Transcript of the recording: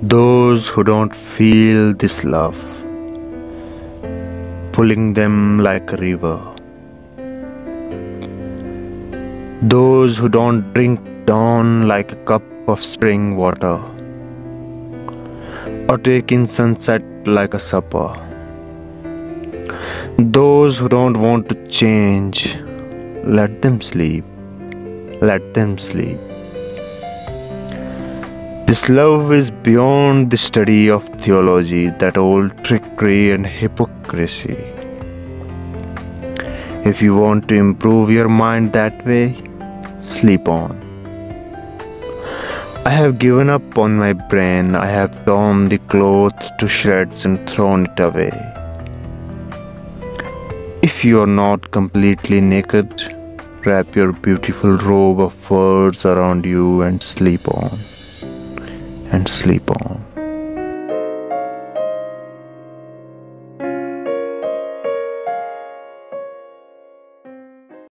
Those who don't feel this love, pulling them like a river. Those who don't drink dawn like a cup of spring water, or take in sunset like a supper. Those who don't want to change, let them sleep, let them sleep. This love is beyond the study of theology, that old trickery and hypocrisy. If you want to improve your mind that way, sleep on. I have given up on my brain. I have torn the cloth to shreds and thrown it away. If you are not completely naked, wrap your beautiful robe of words around you and sleep on. And sleep on.